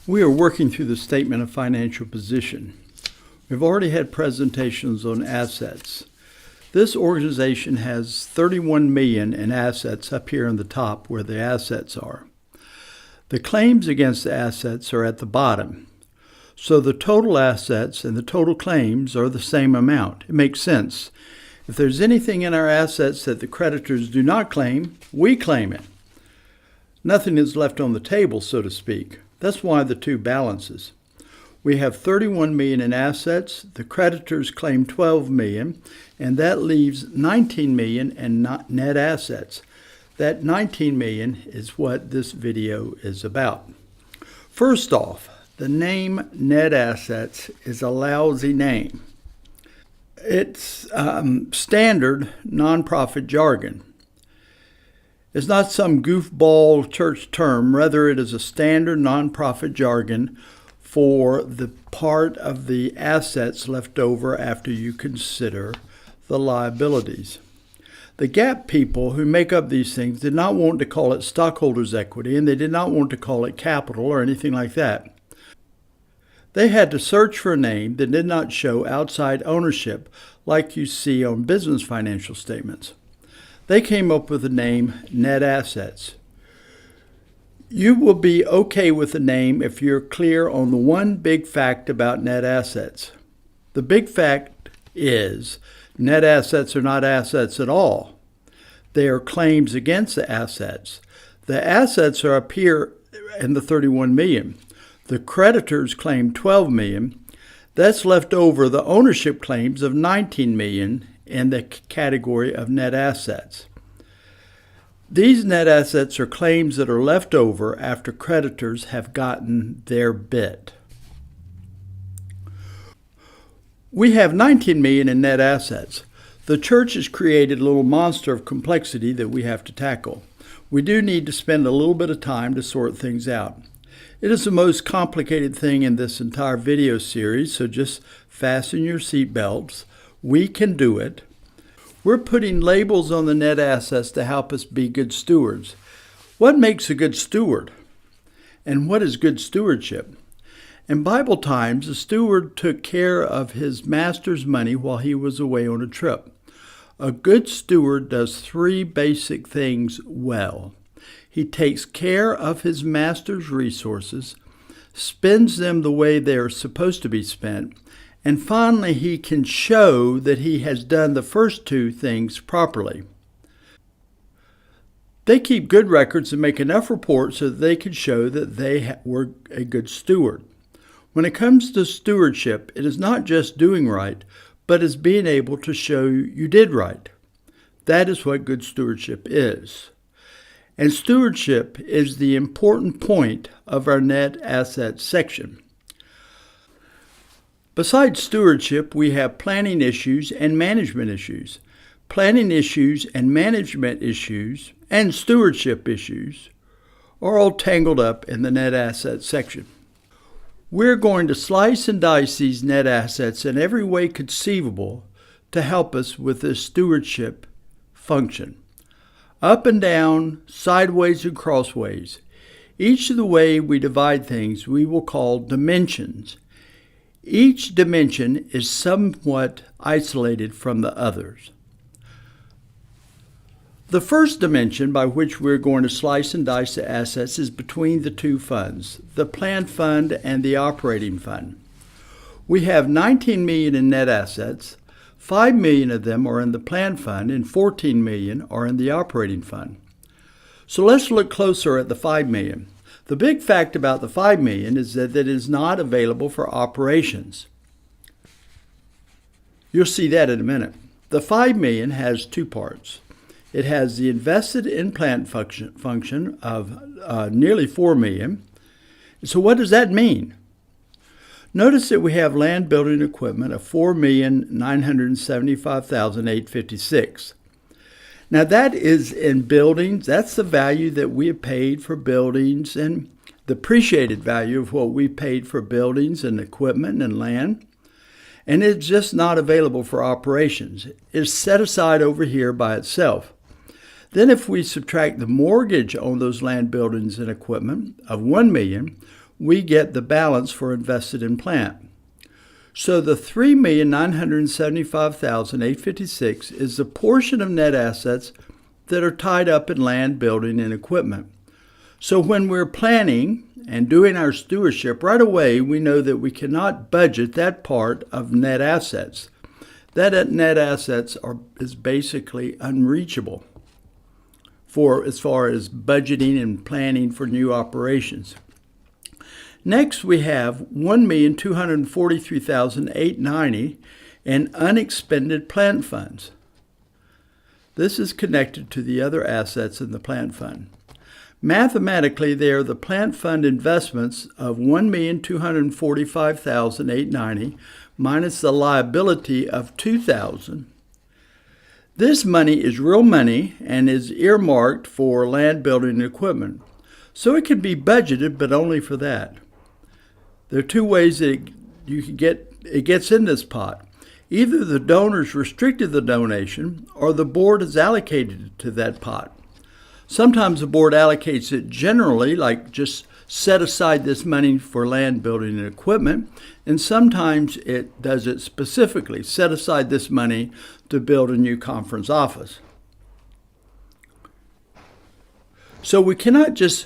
We are working through the Statement of Financial Position. We've already had presentations on assets. This organization has $31 million in assets up here on the top where the assets are. The claims against the assets are at the bottom. So the total assets and the total claims are the same amount. It makes sense. If there's anything in our assets that the creditors do not claim, we claim it. Nothing is left on the table, so to speak. That's why the two balances. We have $31 million in assets. The creditors claim $12 million, and that leaves $19 million in net assets. That $19 million is what this video is about. First off, the name net assets is a lousy name. It's standard nonprofit jargon. It's not some goofball church term. Rather, it is a standard nonprofit jargon for the part of the assets left over after you consider the liabilities. The GAAP people who make up these things did not want to call it stockholders' equity, and they did not want to call it capital or anything like that. They had to search for a name that did not show outside ownership like you see on business financial statements. They came up with the name net assets. You will be okay with the name if you're clear on the one big fact about net assets. The big fact is net assets are not assets at all. They are claims against the assets. The assets are up here in the $31 million. The creditors claim $12 million. That's left over the ownership claims of $19 million in the category of net assets. These net assets are claims that are left over after creditors have gotten their bit. We have $19 million in net assets. The church has created a little monster of complexity that we have to tackle. We do need to spend a little bit of time to sort things out. It is the most complicated thing in this entire video series, so just fasten your seatbelts. We can do it. We're putting labels on the net assets to help us be good stewards. What makes a good steward? And what is good stewardship? In Bible times, a steward took care of his master's money while he was away on a trip. A good steward does three basic things well. He takes care of his master's resources, spends them the way they are supposed to be spent, and finally he can show that he has done the first two things properly. They keep good records and make enough reports so that they can show that they were a good steward. When it comes to stewardship, it is not just doing right, but is being able to show you did right. That is what good stewardship is. And stewardship is the important point of our net assets section. Besides stewardship, we have planning issues and management issues. Planning issues and management issues and stewardship issues are all tangled up in the net assets section. We're going to slice and dice these net assets in every way conceivable to help us with this stewardship function. Up and down, sideways and crossways. Each of the way we divide things we will call dimensions. Each dimension is somewhat isolated from the others. The first dimension by which we're going to slice and dice the assets is between the two funds, the planned fund and the operating fund. We have $19 million in net assets. $5 million of them are in the planned fund and $14 million are in the operating fund. So let's look closer at the $5 million. The big fact about the $5 million is that it is not available for operations. You'll see that in a minute. The $5 million has two parts. It has the invested in plant function of nearly $4 million. So what does that mean? Notice that we have land building equipment of $4,975,856. Now that is in buildings. That's the value that we have paid for buildings and the appreciated value of what we paid for buildings and equipment and land. And it's just not available for operations. It's set aside over here by itself. Then if we subtract the mortgage on those land buildings and equipment of $1 million, we get the balance for invested in plant. So the $3,975,856 is the portion of net assets that are tied up in land, building, and equipment. So when we're planning and doing our stewardship, right away we know that we cannot budget that part of net assets. That net assets is basically unreachable as far as budgeting and planning for new operations. Next, we have $1,243,890 in unexpended plant funds. This is connected to the other assets in the plant fund. Mathematically, they are the plant fund investments of $1,245,890 minus the liability of $2,000. This money is real money and is earmarked for land, building, and equipment. So it can be budgeted, but only for that. There are two ways that it gets in this pot. Either the donors restricted the donation or the board has allocated it to that pot. Sometimes the board allocates it generally, like just set aside this money for land, building, and equipment, and sometimes it does it specifically, set aside this money to build a new conference office. So we cannot just,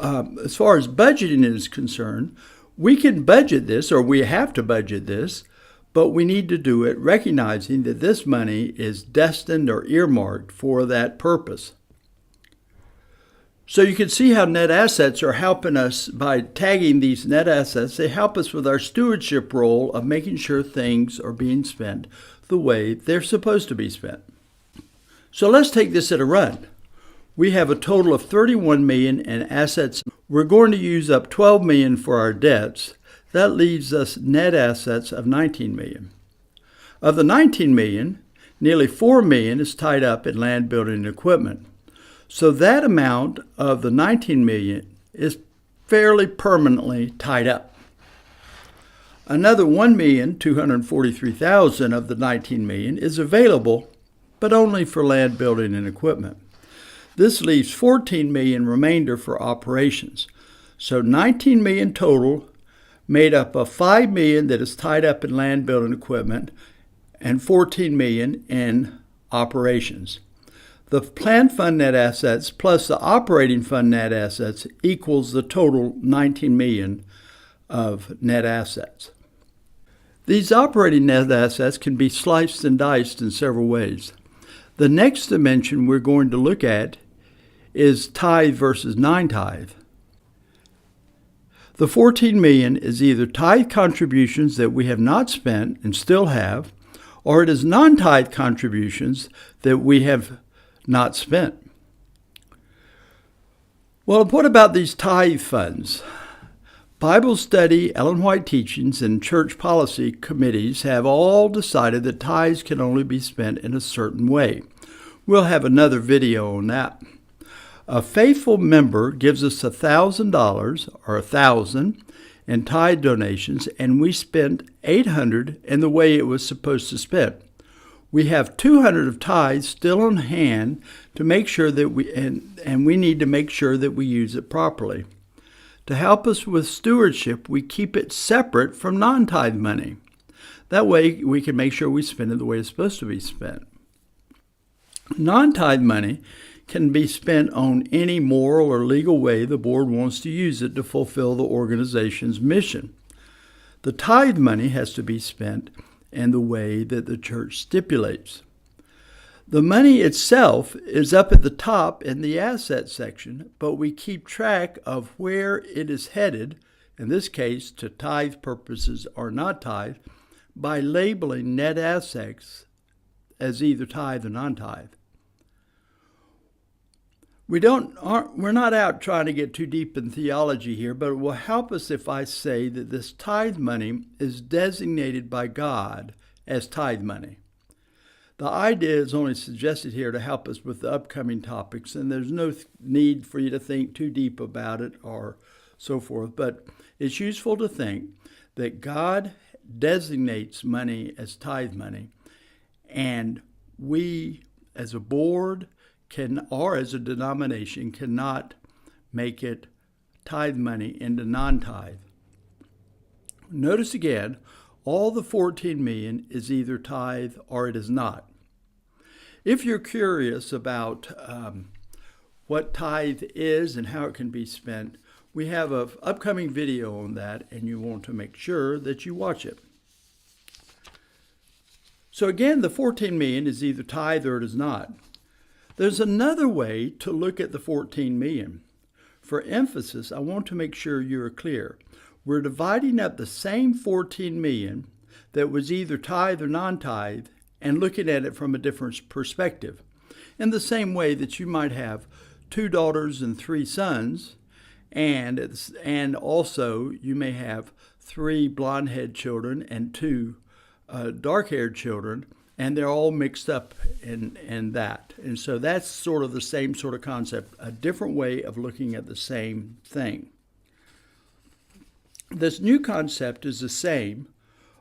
as far as budgeting is concerned, we can budget this, or we have to budget this, but we need to do it recognizing that this money is destined or earmarked for that purpose. So you can see how net assets are helping us by tagging these net assets. They help us with our stewardship role of making sure things are being spent the way they're supposed to be spent. So let's take this at a run. We have a total of $31 million in assets. We're going to use up $12 million for our debts. That leaves us net assets of $19 million. Of the $19 million, nearly $4 million is tied up in land, building, and equipment. So that amount of the $19 million is fairly permanently tied up. Another $1,243,000 of the $19 million is available, but only for land, building, and equipment. This leaves $14 million remainder for operations. So $19 million total, made up of $5 million that is tied up in land, building, equipment, and $14 million in operations. The plant fund net assets plus the operating fund net assets equals the total $19 million of net assets. These operating net assets can be sliced and diced in several ways. The next dimension we're going to look at is tithe versus non-tithe. The $14 million is either tithe contributions that we have not spent and still have, or it is non-tithe contributions that we have not spent. Well, what about these tithe funds? Bible study, Ellen White teachings, and church policy committees have all decided that tithes can only be spent in a certain way. We'll have another video on that. A faithful member gives us $1,000 or $1,000 in tithe donations, and we spent $800 in the way it was supposed to spend. We have $200 of tithes still on hand to make sure that we need to make sure that we use it properly. To help us with stewardship, we keep it separate from non-tithe money. That way we can make sure we spend it the way it's supposed to be spent. Non-tithe money can be spent on any moral or legal way the board wants to use it to fulfill the organization's mission. The tithe money has to be spent in the way that the church stipulates. The money itself is up at the top in the asset section, but we keep track of where it is headed, in this case to tithe purposes or not tithe, by labeling net assets as either tithe or non-tithe. We're not out trying to get too deep in theology here, but it will help us if I say that this tithe money is designated by God as tithe money. The idea is only suggested here to help us with the upcoming topics, and there's no need for you to think too deep about it or so forth, but it's useful to think that God designates money as tithe money, and we as a board or as a denomination cannot make it tithe money into non-tithe. Notice again, all the 14 million is either tithe or it is not. If you're curious about what tithe is and how it can be spent, we have an upcoming video on that, and you want to make sure that you watch it. So again, the 14 million is either tithe or it is not. There's another way to look at the 14 million. For emphasis, I want to make sure you're clear. We're dividing up the same 14 million that was either tithe or non-tithe and looking at it from a different perspective. In the same way that you might have 2 daughters and 3 sons, and also you may have 3 blonde-haired children and 2 dark-haired children, and they're all mixed up in that. And so that's sort of the same sort of concept, a different way of looking at the same thing. This new concept is the same,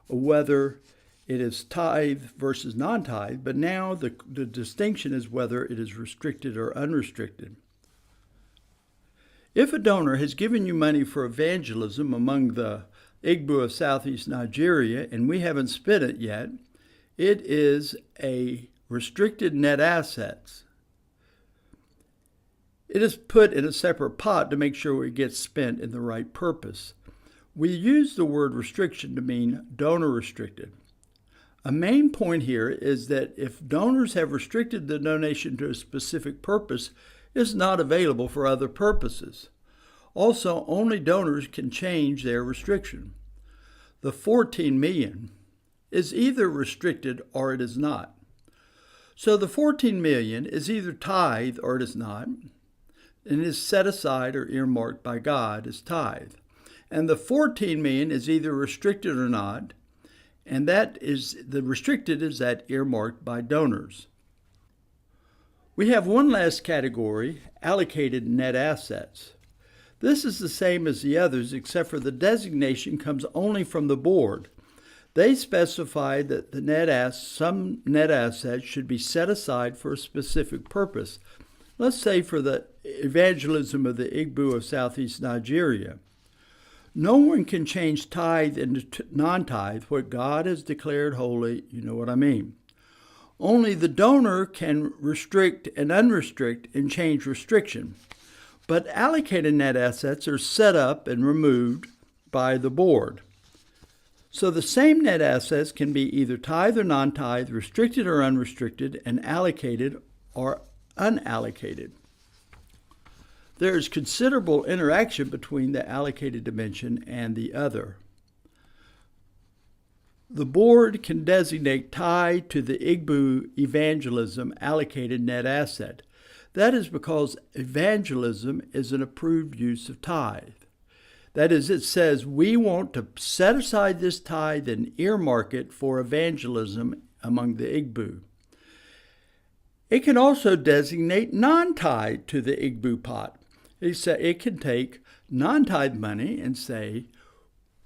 whether it is tithe versus non-tithe, but now the distinction is whether it is restricted or unrestricted. If a donor has given you money for evangelism among the Igbo of Southeast Nigeria and we haven't spent it yet, it is a restricted net assets. It is put in a separate pot to make sure it gets spent in the right purpose. We use the word restriction to mean donor restricted. A main point here is that if donors have restricted the donation to a specific purpose, it's not available for other purposes. Also, only donors can change their restriction. The 14 million is either restricted or it is not. So the 14 million is either tithe or it is not, and is set aside or earmarked by God as tithe. And the 14 million is either restricted or not, and that is the restricted is that earmarked by donors. We have one last category, allocated net assets. This is the same as the others, except for the designation comes only from the board. They specify that some net assets should be set aside for a specific purpose. Let's say for the evangelism of the Igbo of Southeast Nigeria. No one can change tithe into non-tithe, what God has declared holy, you know what I mean. Only the donor can restrict and unrestrict and change restriction. But allocated net assets are set up and removed by the board. So the same net assets can be either tithe or non-tithe, restricted or unrestricted, and allocated or unallocated. There is considerable interaction between the allocated dimension and the other. The board can designate tithe to the Igbo evangelism allocated net asset. That is because evangelism is an approved use of tithe. That is, it says we want to set aside this tithe and earmark it for evangelism among the Igbo. It can also designate non-tithe to the Igbo pot. It can take non-tithe money and say,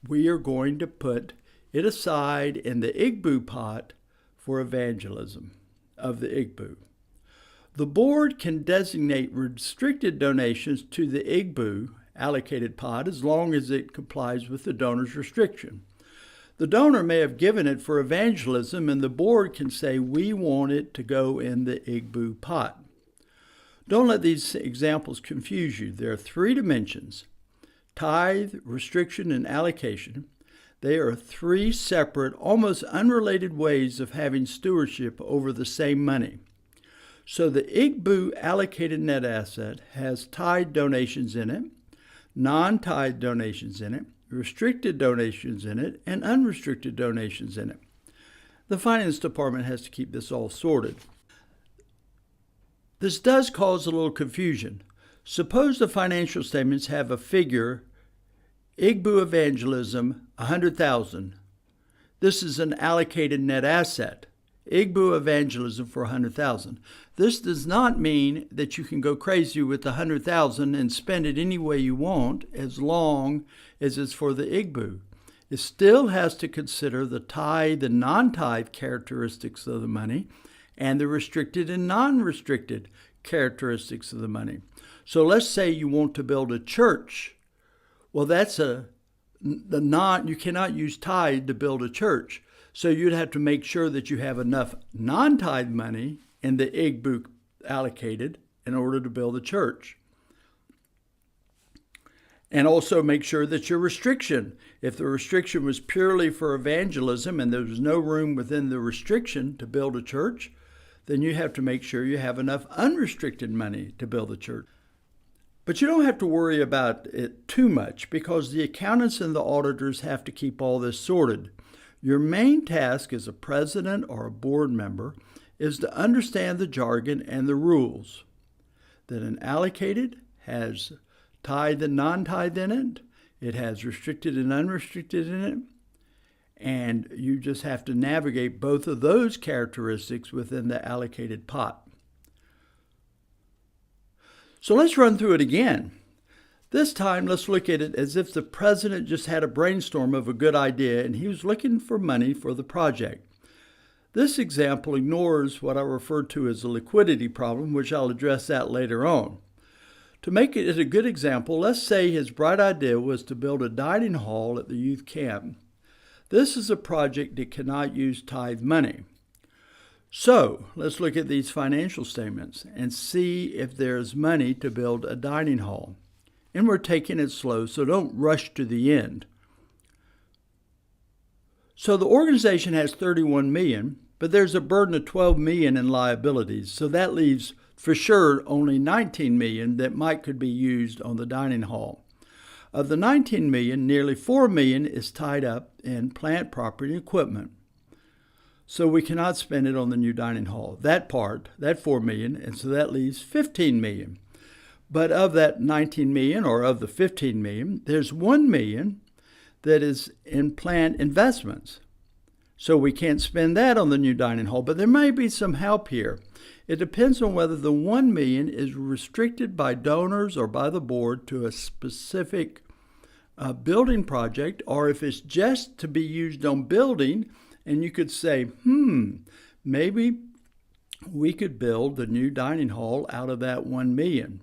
we are going to put it aside in the Igbo pot for evangelism of the Igbo. The board can designate restricted donations to the Igbo allocated pot as long as it complies with the donor's restriction. The donor may have given it for evangelism, and the board can say, we want it to go in the Igbo pot. Don't let these examples confuse you. There are 3 dimensions: tithe, restriction, and allocation. They are 3 separate, almost unrelated ways of having stewardship over the same money. So the Igbo allocated net asset has tithe donations in it, non-tithe donations in it, restricted donations in it, and unrestricted donations in it. The finance department has to keep this all sorted. This does cause a little confusion. Suppose the financial statements have a figure, Igbo evangelism, 100,000. This is an allocated net asset. Igbo evangelism for 100,000. This does not mean that you can go crazy with the 100,000 and spend it any way you want as long as it's for the Igbo. It still has to consider the tithe and non-tithe characteristics of the money and the restricted and non-restricted characteristics of the money. So let's say you want to build a church Well, you cannot use tithe to build a church. So you'd have to make sure that you have enough non-tithe money in the IGBU allocated in order to build a church. And also make sure that your restriction, if the restriction was purely for evangelism and there was no room within the restriction to build a church, then you have to make sure you have enough unrestricted money to build a church. But you don't have to worry about it too much because the accountants and the auditors have to keep all this sorted. Your main task as a president or a board member is to understand the jargon and the rules. That an allocated has tithe and non-tithe in it. It has restricted and unrestricted in it. And you just have to navigate both of those characteristics within the allocated pot. So let's run through it again. This time, let's look at it as if the president just had a brainstorm of a good idea and he was looking for money for the project. This example ignores what I refer to as a liquidity problem, which I'll address that later on. To make it a good example, let's say his bright idea was to build a dining hall at the youth camp. This is a project that cannot use tithe money. So let's look at these financial statements and see if there's money to build a dining hall. And we're taking it slow, so don't rush to the end. So the organization has $31 million, but there's a burden of $12 million in liabilities, so that leaves for sure only $19 million that could be used on the dining hall. Of the $19 million, nearly $4 million is tied up in plant, property, and equipment. So we cannot spend it on the new dining hall. That part, that $4 million, and so that leaves $15 million. But of that $19 million, or of the $15 million, there's $1 million that is in plant investments. So we can't spend that on the new dining hall, but there may be some help here. It depends on whether the $1 million is restricted by donors or by the board to a specific building project, or if it's just to be used on building, and you could say, maybe we could build the new dining hall out of that $1 million.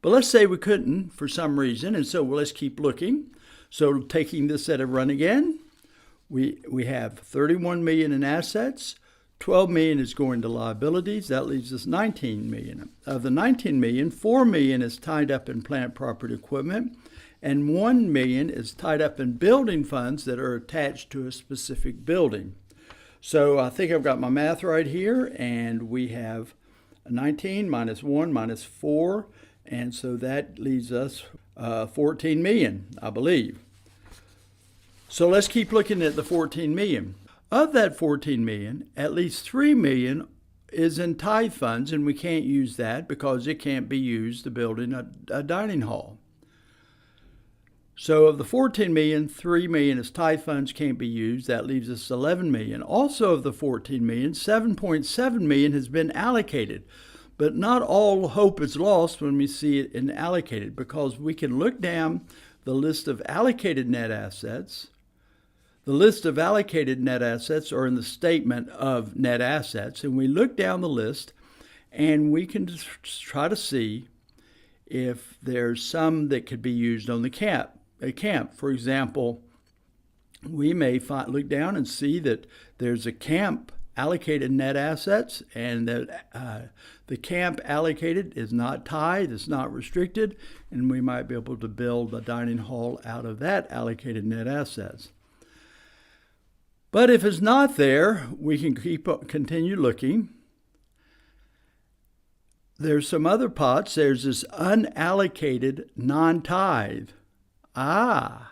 But let's say we couldn't for some reason, and so let's keep looking. So taking this at a run again, we have $31 million in assets, $12 million is going to liabilities, that leaves us $19 million. Of the $19 million, $4 million is tied up in plant, property, equipment, and $1 million is tied up in building funds that are attached to a specific building. So I think I've got my math right here, and we have 19 minus 1 minus 4, and so that leaves us 14 million, I believe. So let's keep looking at the 14 million. Of that 14 million, at least 3 million is in tithe funds, and we can't use that because it can't be used to build a dining hall. So of the 14 million, 3 million is tithe funds, can't be used. That leaves us 11 million. Also of the 14 million, 7.7 million has been allocated. But not all hope is lost when we see it in allocated, because we can look down the list of allocated net assets. The list of allocated net assets are in the statement of net assets, and we look down the list and we can just try to see if there's some that could be used on the camp. For example, we may look down and see that there's a camp allocated net assets, and that the camp allocated is not tithe, it's not restricted, and we might be able to build a dining hall out of that allocated net assets. But if it's not there, we can continue looking. There's some other pots. There's this unallocated non-tithe. Now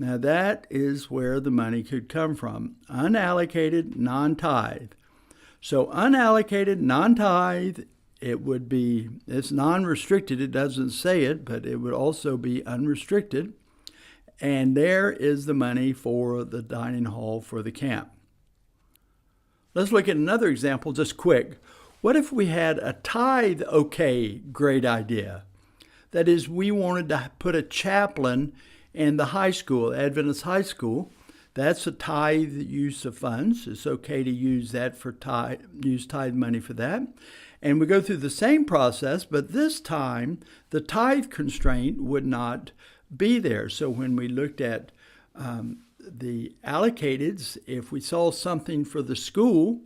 that is where the money could come from. Unallocated non-tithe. So unallocated non-tithe, it's non-restricted. It doesn't say it, but it would also be unrestricted. And there is the money for the dining hall for the camp. Let's look at another example just quick. What if we had a tithe great idea? That is, we wanted to put a chaplain in the high school, Adventist high school. That's a tithe use of funds. It's okay to use that use tithe money for that. And we go through the same process, but this time the tithe constraint would not be there. So when we looked at the allocateds, if we saw something for the school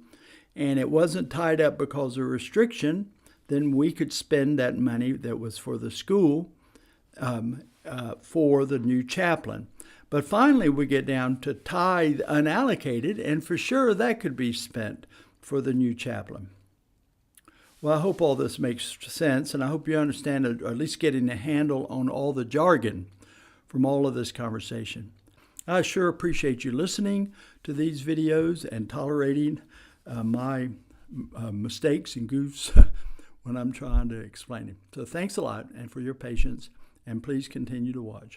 and it wasn't tied up because of restriction, then we could spend that money that was for the school for the new chaplain. But finally, we get down to tithe unallocated, and for sure that could be spent for the new chaplain. Well, I hope all this makes sense, and I hope you understand, or at least getting a handle on all the jargon from all of this conversation. I sure appreciate you listening to these videos and tolerating my mistakes and goofs when I'm trying to explain it. So thanks a lot and for your patience, and please continue to watch.